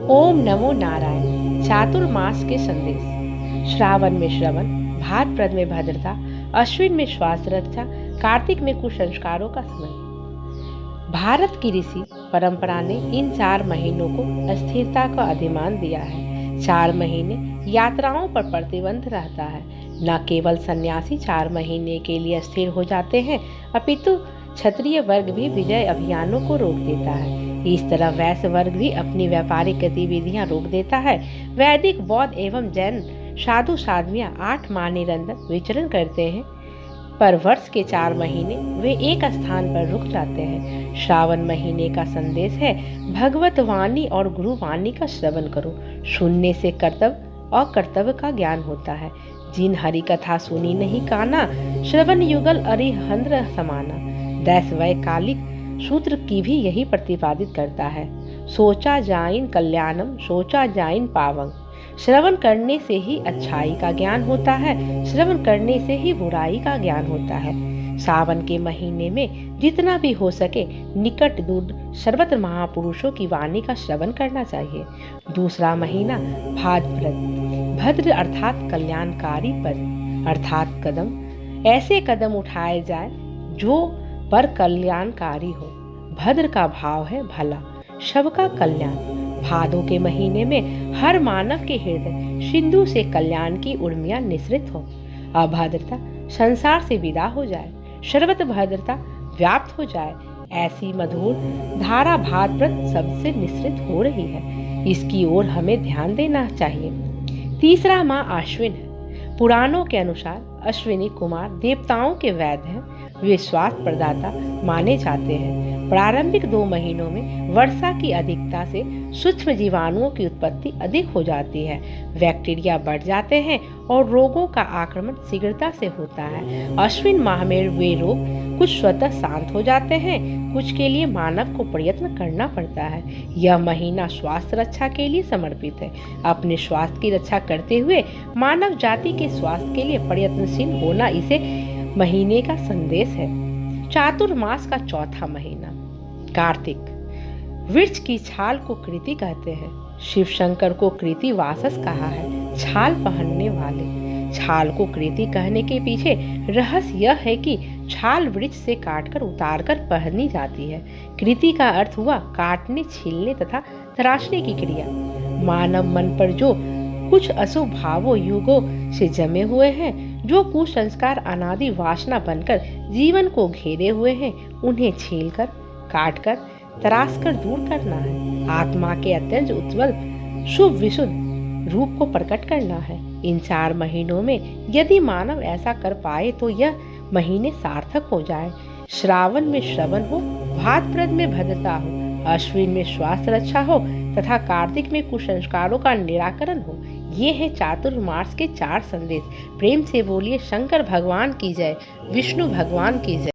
ओम नमो नारायण। चातुर्मास के संदेश। श्रावण में श्रवण, भाद्रपद में भद्रता, अश्विन में श्वास रक्षा, कार्तिक में कुसंस्कारों का समय। भारत की ऋषि परंपरा ने इन 4 महीनों को अस्थिरता का अधिमान दिया है। 4 महीने यात्राओं पर प्रतिबंध रहता है। न केवल सन्यासी 4 महीने के लिए अस्थिर हो जाते हैं, अपितु क्षत्रिय वर्ग भी विजय अभियानों को रोक देता है। इस तरह वैश्य वर्ग भी अपनी व्यापारिक गतिविधियां रोक देता है। वैदिक, बौद्ध एवं जैन साधु साध्वियां 8 माह निरंतर विचरण करते हैं, पर वर्ष के 4 महीने वे एक स्थान पर रुक जाते हैं। श्रावण महीने का संदेश है, भगवत वाणी और गुरु वाणी का श्रवण करो। सुनने से कर्तव्य और कर्तव्य का ज्ञान होता है। जिन हरि कथा सुनी नहीं काना, श्रवण युगल अरिहंद्र समाना। दैसवैकालिक सूत्र की भी यही प्रतिपादित करता है। सोचा जाइन कल्याणम, सोचा जाइन पावं। श्रवण करने से ही अच्छाई का ज्ञान होता है, श्रवण करने से ही बुराई का ज्ञान होता है। सावन के महीने में जितना भी हो सके निकट दूर सर्वत्र महापुरुषों की वाणी का श्रवण करना चाहिए। दूसरा महीना भाद्रपद। भद्र अर्थात कल्याणकारी पद, अर्थात कदम। ऐसे कदम उठाए जाए जो पर कल्याणकारी हो। भद्र का भाव है भला, सबका कल्याण। भादों के महीने में हर मानव के हृदय सिंधु से कल्याण की उर्मियां निसृत हो। अभद्रता संसार से विदा हो जाए, सर्वत्र भद्रता व्याप्त हो जाए। ऐसी मधुर धारा भाद्रपद सबसे निसृत हो रही है। इसकी ओर हमें ध्यान देना चाहिए। तीसरा माह अश्विन है। पुराणों के अनुसार अश्विनी कुमार देवताओं के वैद्य हैं। वे स्वास्थ्य प्रदाता माने जाते हैं। प्रारंभिक 2 महीनों में वर्षा की अधिकता से सूक्ष्म जीवाणुओं की उत्पत्ति अधिक हो जाती है। बैक्टीरिया बढ़ जाते हैं और रोगों का आक्रमण शीघ्रता से होता है। अश्विन माह में वे रोग कुछ स्वतः शांत हो जाते हैं, कुछ के लिए मानव को प्रयत्न करना पड़ता है। यह महीना स्वास्थ्य रक्षा के लिए समर्पित है। अपने स्वास्थ्य की रक्षा करते हुए मानव जाति के स्वास्थ्य के लिए प्रयत्नशील होना इसे महीने का संदेश है। चातुर्मास का चौथा महीना कार्तिक। वृक्ष की छाल को कृति कहते हैं। शिव शंकर को कृति वासस कहा है, छाल पहनने वाले। छाल को कृति कहने के पीछे रहस्य यह है कि छाल वृक्ष से काटकर उतारकर पहनी जाती है। कृति का अर्थ हुआ काटने, छीलने तथा तराशने की क्रिया। मानव मन पर जो कुछ अशुभ भावों युगों से जमे हुए हैं, जो कुसंस्कार अनादि वासना बनकर जीवन को घेरे हुए हैं, उन्हें छीलकर, काटकर, तराशकर दूर करना है। आत्मा के अत्यंत उज्ज्वल शुभ विशुद्ध रूप को प्रकट करना है। इन 4 महीनों में यदि मानव ऐसा कर पाए तो यह महीने सार्थक हो जाए। श्रावण में श्रवण हो, भाद्रपद में भद्रता हो, अश्विन में स्वास्थ्य रक्षा हो तथा कार्तिक में कुसंस्कारों का निराकरण हो। ये है चातुर्मास के 4 संदेश। प्रेम से बोलिए शंकर भगवान की जय, विष्णु भगवान की जय।